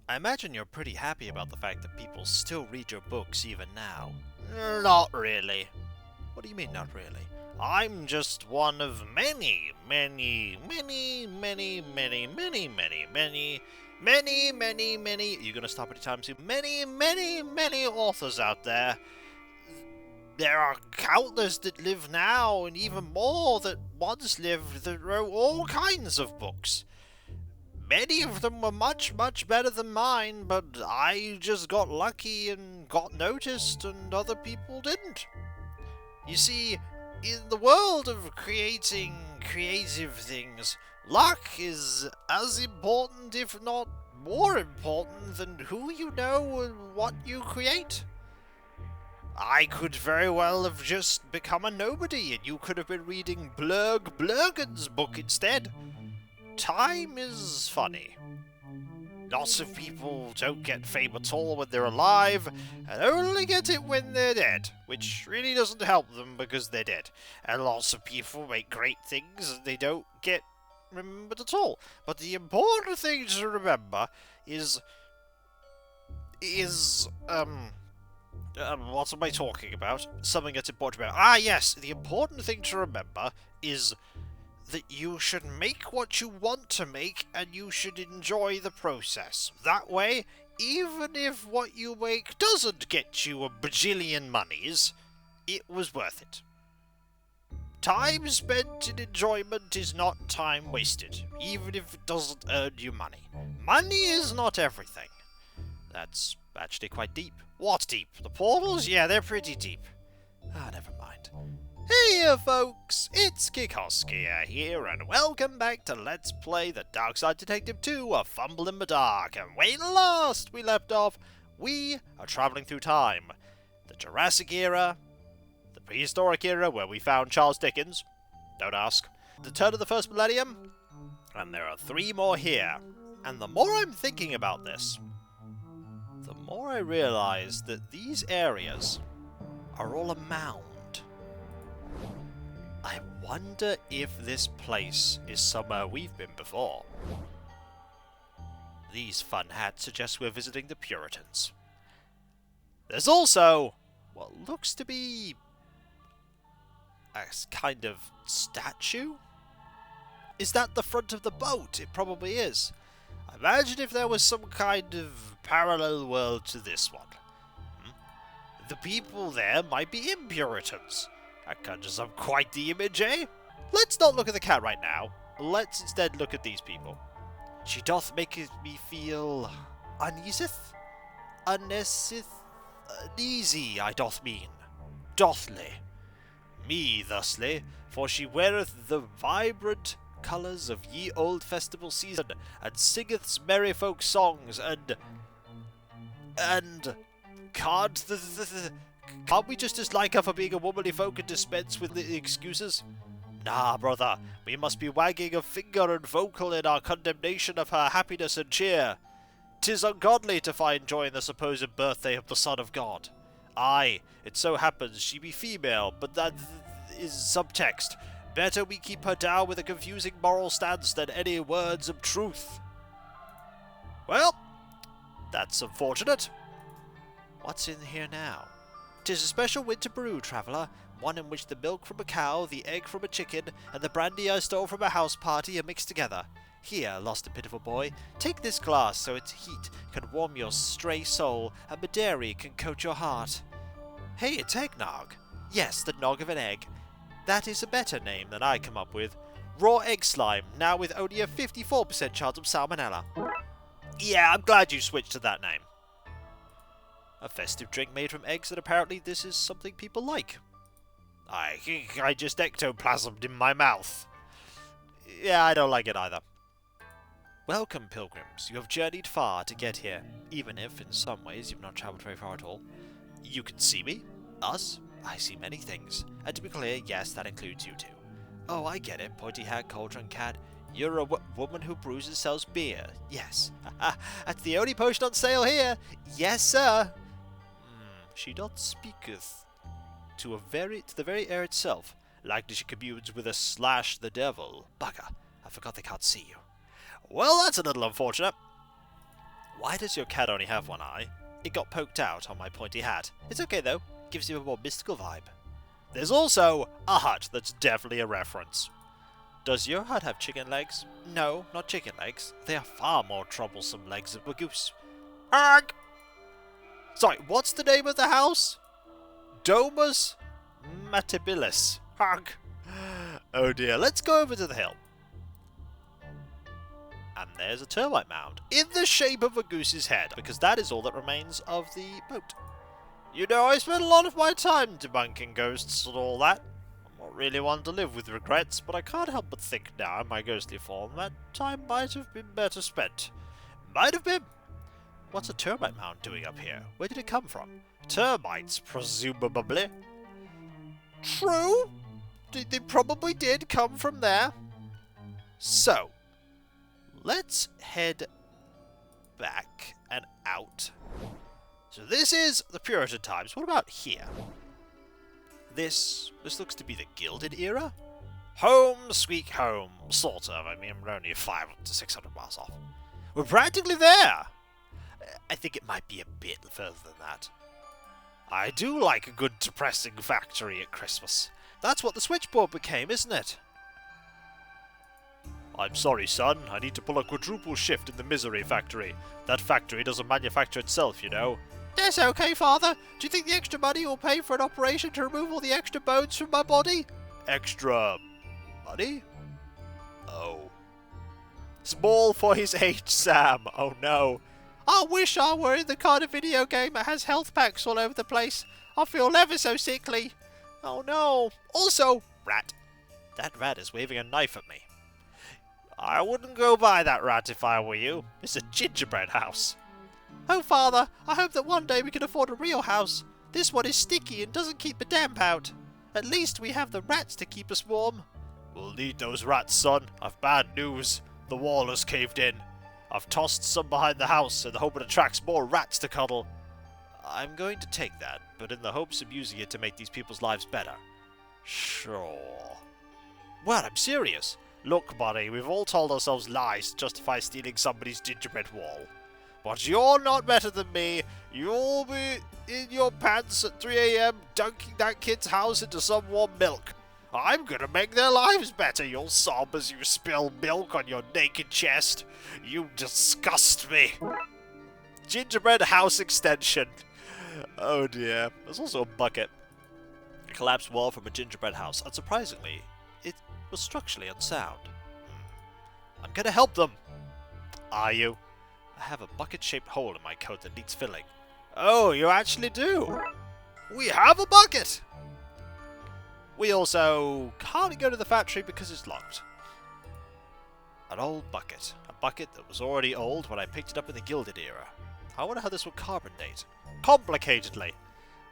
I imagine you're pretty happy about the fact that people still read your books even now. Not really. What do you mean, not really? I'm just one of many, many, many, many, many, many, many, many, many, many, many. You gonna stop anytime soon? Many, many, many authors out there. There are countless that live now, and even more that once lived that wrote all kinds of books. Many of them were much, much better than mine, but I just got lucky and got noticed, and other people didn't. You see, in the world of creating creative things, luck is as important, if not more important, than who you know and what you create. I could very well have just become a nobody, and you could have been reading Blurg Blurgen's book instead. Time is funny. Lots of people don't get fame at all when they're alive, and only get it when they're dead, which really doesn't help them because they're dead. And lots of people make great things and they don't get remembered at all. But the important thing to remember is what am I talking about? Something that's important about. Ah, yes, the important thing to remember is that you should make what you want to make, and you should enjoy the process. That way, even if what you make doesn't get you a bajillion monies, it was worth it. Time spent in enjoyment is not time wasted, even if it doesn't earn you money. Money is not everything. That's actually quite deep. What deep? The portals? Yeah, they're pretty deep. Ah, never mind. Hey folks, it's Kikoskia here, and welcome back to Let's Play the Darkside Detective 2 of Fumble in the Dark. And when last we left off, we are travelling through time. The Jurassic era, the prehistoric era where we found Charles Dickens, don't ask, the turn of the first millennium, and there are 3 more here. And the more I'm thinking about this, the more I realise that these areas are all a mound. I wonder if this place is somewhere we've been before. These fun hats suggest we're visiting the Puritans. There's also what looks to be a kind of statue? Is that the front of the boat? It probably is. Imagine if there was some kind of parallel world to this one. The people there might be Puritans. That conjures up quite the image, eh? Let's not look at the cat right now. Let's instead look at these people. She doth make me feel uneaseth? Uneasy, I doth mean. Dothly. Me thusly, for she weareth the vibrant colours of ye old festival season, and singeth merry folk songs, and can't we just dislike her for being a womanly folk and dispense with the excuses? Nah, brother, we must be wagging a finger and vocal in our condemnation of her happiness and cheer. 'Tis ungodly to find joy in the supposed birthday of the Son of God. Aye, it so happens she be female, but that is subtext. Better we keep her down with a confusing moral stance than any words of truth. Well, that's unfortunate. What's in here now? 'Tis a special winter brew, traveller, one in which the milk from a cow, the egg from a chicken, and the brandy I stole from a house party are mixed together. Here, lost and pitiful boy, take this glass so its heat can warm your stray soul, and Madeira can coat your heart. Hey, it's eggnog. Yes, the nog of an egg. That is a better name than I come up with. Raw egg slime, now with only a 54% chance of salmonella. Yeah, I'm glad you switched to that name. A festive drink made from eggs, and apparently this is something people like. I think I just ectoplasmed in my mouth. Yeah, I don't like it either. Welcome, Pilgrims. You have journeyed far to get here, even if, in some ways, you've not travelled very far at all. You can see me? Us? I see many things. And to be clear, yes, that includes you too. Oh, I get it. Pointy hat, cauldron cat. You're a woman who brews and sells beer. Yes. That's the only potion on sale here. Yes, sir. She doth speaketh to the very air itself. Likely she communes with a slash the devil. Bugger. I forgot they can't see you. Well, that's a little unfortunate. Why does your cat only have one eye? It got poked out on my pointy hat. It's okay though, gives you a more mystical vibe. There's also a hut that's definitely a reference. Does your hut have chicken legs? No, not chicken legs. They are far more troublesome legs of a goose. Arg! Sorry, what's the name of the house? Domus Matibilis. Arg! Oh dear, let's go over to the hill. And there's a termite mound, in the shape of a goose's head, because that is all that remains of the boat. You know, I spent a lot of my time debunking ghosts and all that. I'm not really one to live with regrets, but I can't help but think now in my ghostly form that time might have been better spent. Might have been. What's a termite mound doing up here? Where did it come from? Termites, presumably. True. They probably did come from there. So, let's head back and out. So this is the Puritan times. What about here? This looks to be the Gilded era? Home sweet home, sort of. I mean, we're only 500 to 600 miles off. We're practically there. I think it might be a bit further than that. I do like a good depressing factory at Christmas. That's what the switchboard became, isn't it? I'm sorry, son. I need to pull a quadruple shift in the misery factory. That factory doesn't manufacture itself, you know. That's okay, Father. Do you think the extra money will pay for an operation to remove all the extra bones from my body? Extra money? Oh. Small for his age, Sam. Oh no. I wish I were in the kind of video game that has health packs all over the place. I feel ever so sickly. Oh no. Also, rat. That rat is waving a knife at me. I wouldn't go by that rat if I were you. It's a gingerbread house. Oh, Father, I hope that one day we can afford a real house. This one is sticky and doesn't keep the damp out. At least we have the rats to keep us warm. We'll need those rats, son. I've bad news. The wall has caved in. I've tossed some behind the house in the hope it attracts more rats to cuddle. I'm going to take that, but in the hopes of using it to make these people's lives better. Sure. Well, I'm serious. Look, buddy, we've all told ourselves lies to justify stealing somebody's gingerbread wall. But you're not better than me. You'll be in your pants at 3 AM dunking that kid's house into some warm milk. I'm gonna make their lives better. You'll sob as you spill milk on your naked chest. You disgust me. Gingerbread house extension. Oh dear. There's also a bucket. A collapsed wall from a gingerbread house. Unsurprisingly, it was structurally unsound. I'm gonna help them. Are you? I have a bucket-shaped hole in my coat that needs filling. Oh, you actually do? We have a bucket! We also can't go to the factory because it's locked. An old bucket. A bucket that was already old when I picked it up in the Gilded era. I wonder how this will carbon date. Complicatedly.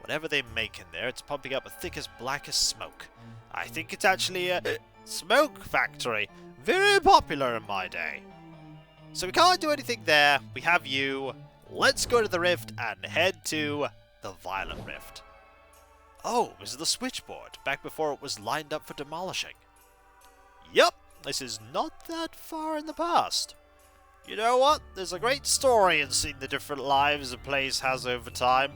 Whatever they make in there, it's pumping up a thick as black as smoke. I think it's actually a smoke factory. Very popular in my day. So we can't do anything there. We have you. Let's go to the rift and head to the Violet Rift. Oh, this is the switchboard, back before it was lined up for demolishing. Yup, this is not that far in the past. You know what? There's a great story in seeing the different lives a place has over time.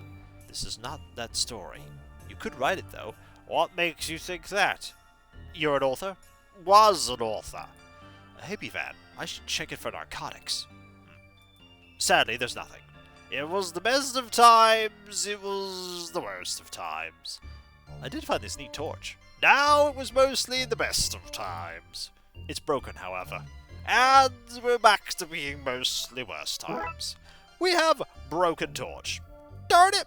This is not that story. You could write it, though. What makes you think that? You're an author? Was an author. A hippie van. I should check it for narcotics. Sadly, there's nothing. It was the best of times, it was the worst of times. I did find this neat torch. Now it was mostly the best of times. It's broken, however. And we're back to being mostly worst times. We have broken torch. Darn it!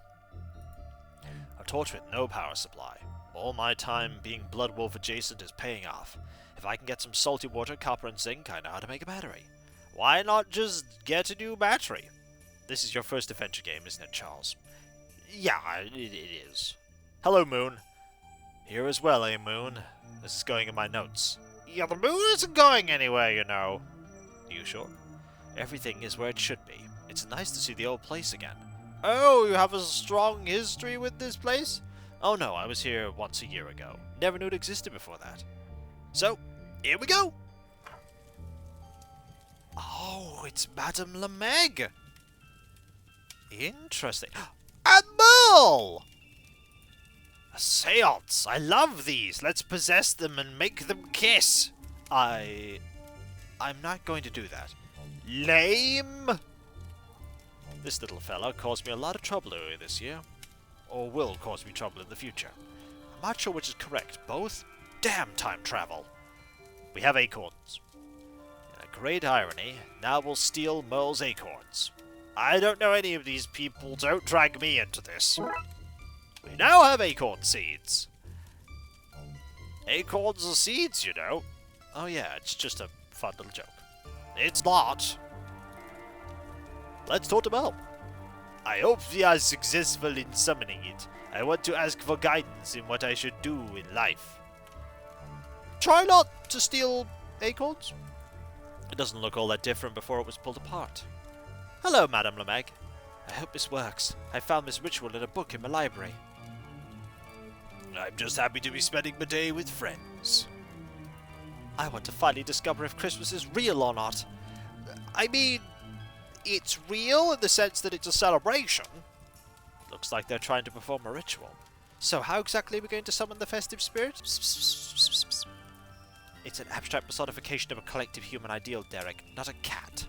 A torch with no power supply. All my time being Blood Wolf adjacent is paying off. If I can get some salty water, copper and zinc, I know how to make a battery. Why not just get a new battery? This is your first adventure game, isn't it, Charles? Yeah, it is. Hello, Moon. Here as well, eh, Moon? This is going in my notes. Yeah, the moon isn't going anywhere, you know. Are you sure? Everything is where it should be. It's nice to see the old place again. Oh, you have a strong history with this place? Oh no, I was here once a year ago. Never knew it existed before that. So, here we go! Oh, it's Madame Lemeg! Interesting. A mole! A seance! I love these! Let's possess them and make them kiss! I'm not going to do that. Lame! This little fella caused me a lot of trouble earlier this year. Or will cause me trouble in the future. I'm not sure which is correct. Both? Damn time travel! We have acorns. In a great irony, now we'll steal Merle's acorns. I don't know any of these people, don't drag me into this. We now have acorn seeds. Acorns are seeds, you know. Oh yeah, it's just a fun little joke. It's not. Let's talk to Mel. I hope we are successful in summoning it. I want to ask for guidance in what I should do in life. Try not to steal acorns. It doesn't look all that different before it was pulled apart. Hello, Madame Lemeg. I hope this works. I found this ritual in a book in my library. I'm just happy to be spending my day with friends. I want to finally discover if Christmas is real or not. I mean, it's real in the sense that it's a celebration. Looks like they're trying to perform a ritual. So how exactly are we going to summon the festive spirit? It's an abstract personification of a collective human ideal, Derek, not a cat.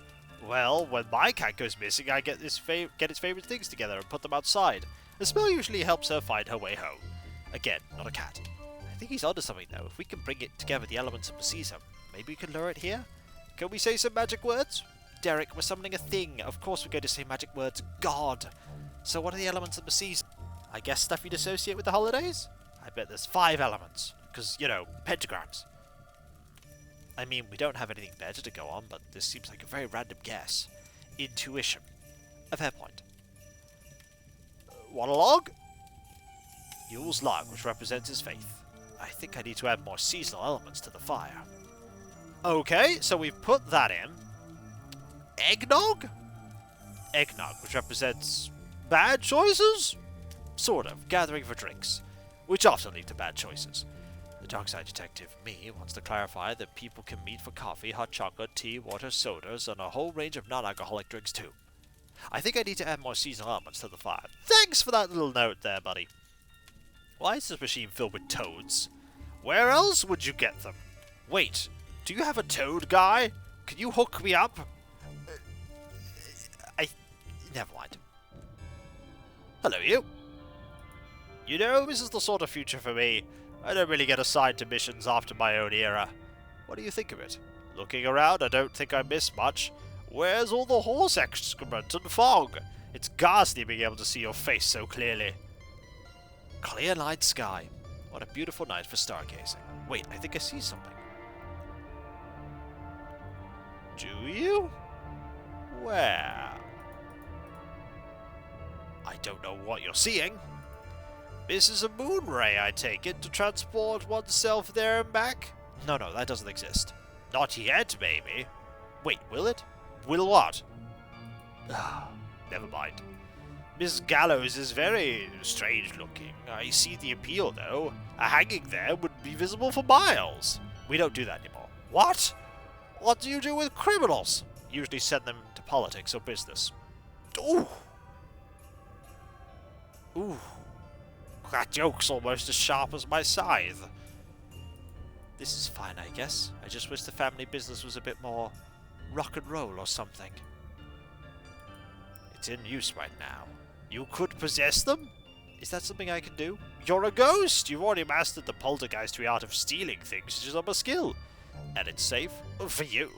Well, when my cat goes missing, I get its favourite things together and put them outside. The smell usually helps her find her way home. Again, not a cat. I think he's onto something though. If we can bring it together the elements of the season, maybe we can lure it here? Can we say some magic words? Derek, we're summoning a thing. Of course we're going to say magic words. God! So what are the elements of the season? I guess stuff you'd associate with the holidays? I bet there's 5 elements. Because, you know, pentagrams. I mean, we don't have anything better to go on, but this seems like a very random guess. Intuition. A fair point. Want a log? Yule's log, which represents his faith. I think I need to add more seasonal elements to the fire. Okay, so we've put that in. Eggnog? Eggnog, which represents bad choices? Sort of, gathering for drinks, which often lead to bad choices. The Darkside Detective, me, wants to clarify that people can meet for coffee, hot chocolate, tea, water, sodas, and a whole range of non-alcoholic drinks too. I think I need to add more seasonal elements to the fire. Thanks for that little note there, buddy. Why is this machine filled with toads? Where else would you get them? Wait, do you have a toad guy? Can you hook me up? Never mind. Hello, you. You know, this is the sort of future for me. I don't really get assigned to missions after my own era. What do you think of it? Looking around, I don't think I miss much. Where's all the horse excrement and fog? It's ghastly being able to see your face so clearly. Clear night sky. What a beautiful night for stargazing. Wait, I think I see something. Do you? Where? I don't know what you're seeing. This is a moon ray, I take it, to transport oneself there and back? No, that doesn't exist. Not yet, maybe. Wait, will it? Will what? Never mind. Miss Gallows is very strange looking. I see the appeal, though. A hanging there would be visible for miles. We don't do that anymore. What? What do you do with criminals? Usually send them to politics or business. Ooh! Ooh. That joke's almost as sharp as my scythe. This is fine, I guess. I just wish the family business was a bit more rock and roll or something. It's in use right now. You could possess them? Is that something I can do? You're a ghost! You've already mastered the poltergeistery art of stealing things, which is a skill. And it's safe for you.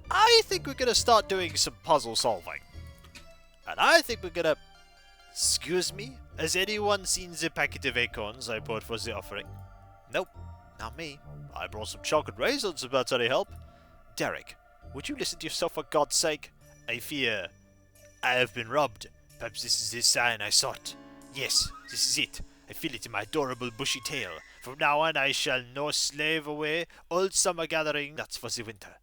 I think we're gonna start doing some puzzle solving. And I think we're gonna... Excuse me? Has anyone seen the packet of acorns I bought for the offering? Nope, not me. I brought some chocolate raisins if that's any help. Derek, would you listen to yourself for God's sake? I fear I have been robbed. Perhaps this is the sign I sought. Yes, this is it. I feel it in my adorable bushy tail. From now on I shall no slave away all summer gathering nuts for the winter.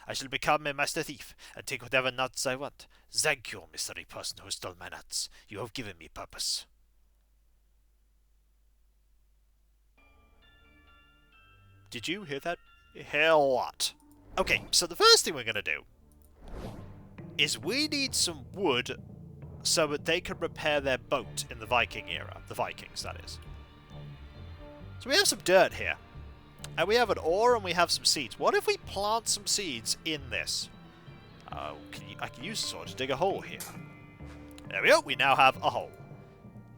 I shall become a master thief and take whatever nuts I want. Thank you, mystery person who stole my nuts. You have given me purpose. Did you hear that? Hell what? Okay, so the first thing we're going to do is we need some wood so that they can repair their boat in the Viking era. The Vikings, that is. So we have some dirt here. And we have an ore and we have some seeds. What if we plant some seeds in this? I can use a sword to dig a hole here. There we go. We now have a hole.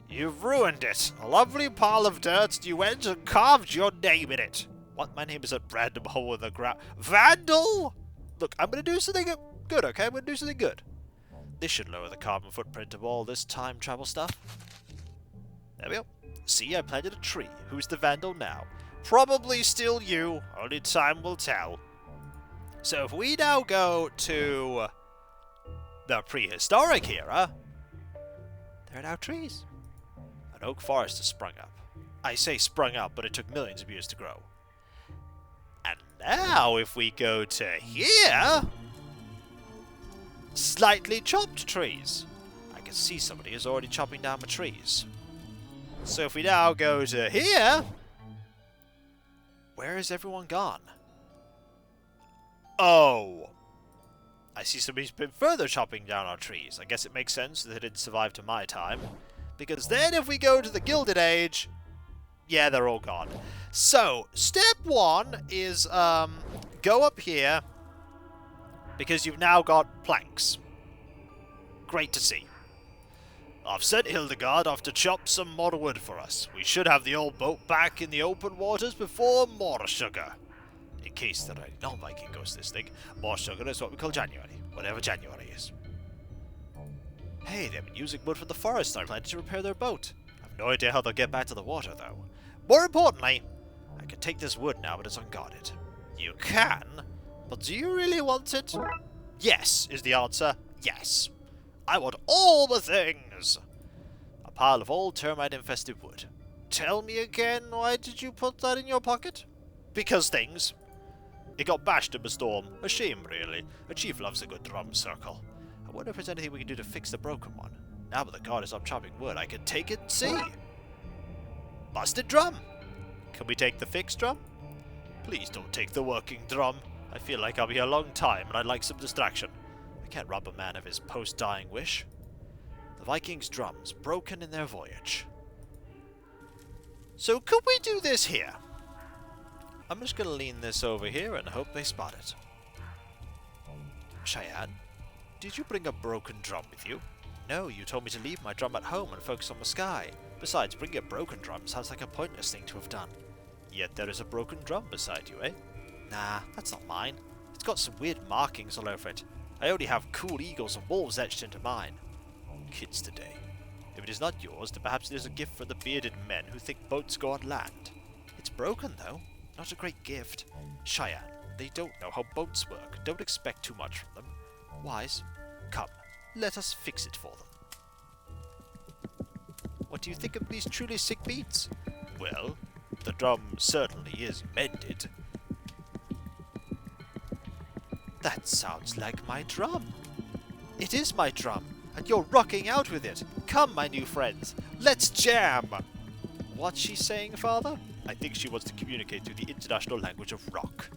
You've ruined it. A lovely pile of dirt, and you went and carved your name in it. What? My name is a random hole in the ground. Vandal! Look, I'm going to do something good, okay? I'm going to do something good. This should lower the carbon footprint of all this time travel stuff. There we go. See, I planted a tree. Who's the vandal now? Probably still you. Only time will tell. So if we now go to the prehistoric era, there are now trees. An oak forest has sprung up. I say sprung up, but it took millions of years to grow. And now if we go to here, slightly chopped trees. I can see somebody is already chopping down my trees. So if we now go to here, where is everyone gone? Oh, I see somebody's been further chopping down our trees. I guess it makes sense that they didn't survive to my time. Because then if we go to the Gilded Age, yeah, they're all gone. So, step one is go up here, because you've now got planks. Great to see. I've sent Hildegard off to chop some more wood for us. We should have the old boat back in the open waters before more sugar. In case there are any non-Viking ghosts listening, more sugar is what we call January, whatever January is. Hey, they've been using wood from the forest I planted to repair their boat. I've no idea how they'll get back to the water, though. More importantly, I can take this wood now, but it's unguarded. You can, but do you really want it? Yes, is the answer. Yes. I want all the things! A pile of old termite-infested wood. Tell me again, why did you put that in your pocket? Because things. It got bashed in the storm. A shame, really. A chief loves a good drum circle. I wonder if there's anything we can do to fix the broken one. Now that the god is up chopping wood, I can take it and see. Busted drum! Can we take the fixed drum? Please don't take the working drum. I feel like I'll be here a long time and I'd like some distraction. I can't rob a man of his post-dying wish. The Vikings' drums, broken in their voyage. So could we do this here? I'm just going to lean this over here and hope they spot it. Cheyenne, did you bring a broken drum with you? No, you told me to leave my drum at home and focus on the sky. Besides, bringing a broken drum sounds like a pointless thing to have done. Yet there is a broken drum beside you, eh? Nah, that's not mine. It's got some weird markings all over it. I only have cool eagles and wolves etched into mine. Kids today. If it is not yours, then perhaps it is a gift for the bearded men who think boats go on land. It's broken, though. Not a great gift. Cheyenne, they don't know how boats work. Don't expect too much from them. Wise, come, let us fix it for them. What do you think of these truly sick beats? Well, the drum certainly is mended. That sounds like my drum. It is my drum, and you're rocking out with it. Come, my new friends, let's jam! What's she saying, Father? I think she wants to communicate through the international language of rock.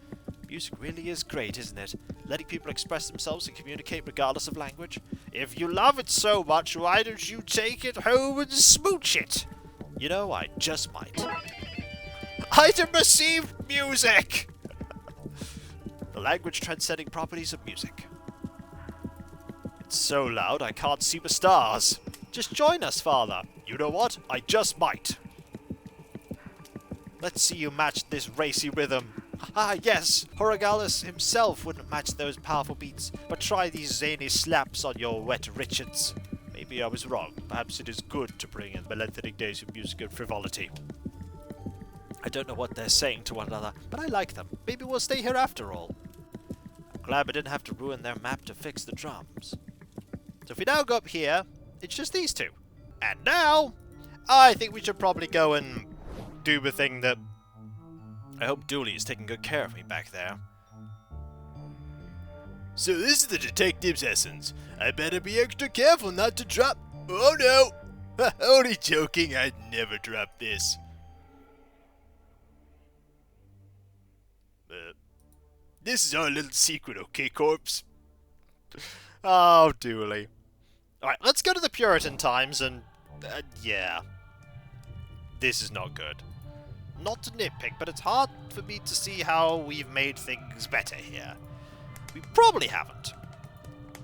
Music really is great, isn't it? Letting people express themselves and communicate regardless of language. If you love it so much, why don't you take it home and smooch it? You know, I just might. Item received music! The language transcending properties of music. It's so loud I can't see the stars. Just join us, Father. You know what? I just might. Let's see you match this racy rhythm. Ah, yes! Horrigalus himself wouldn't match those powerful beats, but try these zany slaps on your wet Richards. Maybe I was wrong. Perhaps it is good to bring in the lengthening days of music and frivolity. I don't know what they're saying to one another, but I like them. Maybe we'll stay here after all. I'm glad we didn't have to ruin their map to fix the drums. So if we now go up here, it's just these two. And now, I think we should probably go and do the thing that... I hope Dooley is taking good care of me back there. So this is the detective's essence. I better be extra careful not to drop... Oh no! Only joking, I'd never drop this. This is our little secret, okay, corpse? Oh, Dooley. Alright, let's go to the Puritan times and... yeah. This is not good. Not to nitpick, but it's hard for me to see how we've made things better here. We probably haven't.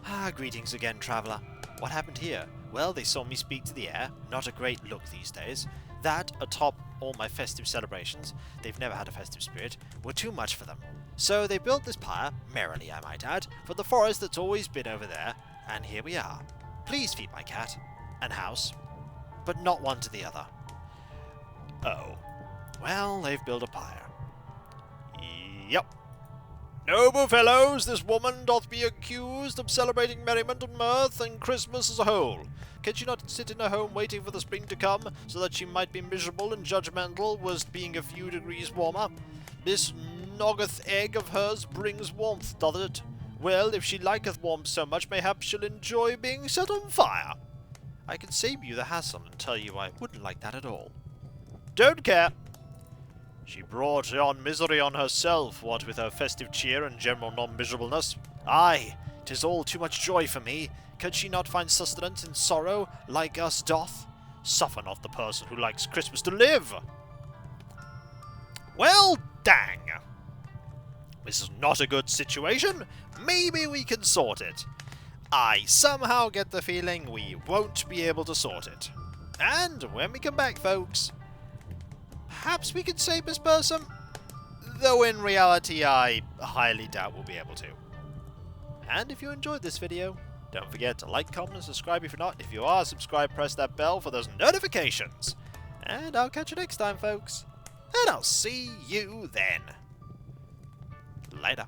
Ah, greetings again, traveller. What happened here? Well, they saw me speak to the air. Not a great look these days. That, atop all my festive celebrations, they've never had a festive spirit, were too much for them. So they built this pyre, merrily I might add, for the forest that's always been over there, and here we are. Please feed my cat, and house, but not one to the other. Oh. Well, they've built a pyre. Yep. Noble fellows, this woman doth be accused of celebrating merriment and mirth and Christmas as a whole. Can she not sit in her home waiting for the spring to come, so that she might be miserable and judgmental, was being a few degrees warmer? This noggeth egg of hers brings warmth, doth it? Well, if she liketh warmth so much, mayhap she'll enjoy being set on fire. I can save you the hassle and tell you I wouldn't like that at all. Don't care. She brought on misery on herself, what with her festive cheer and general non-miserableness. Aye, 'tis all too much joy for me. Could she not find sustenance in sorrow, like us doth? Suffer not the person who likes Christmas to live. Well, dang. This is not a good situation. Maybe we can sort it. I somehow get the feeling we won't be able to sort it. And when we come back, folks, perhaps we can save Miss Bursum, though in reality I highly doubt we'll be able to. And if you enjoyed this video, don't forget to like, comment, and subscribe if you're not. If you are subscribed, press that bell for those notifications. And I'll catch you next time, folks. And I'll see you then. Later.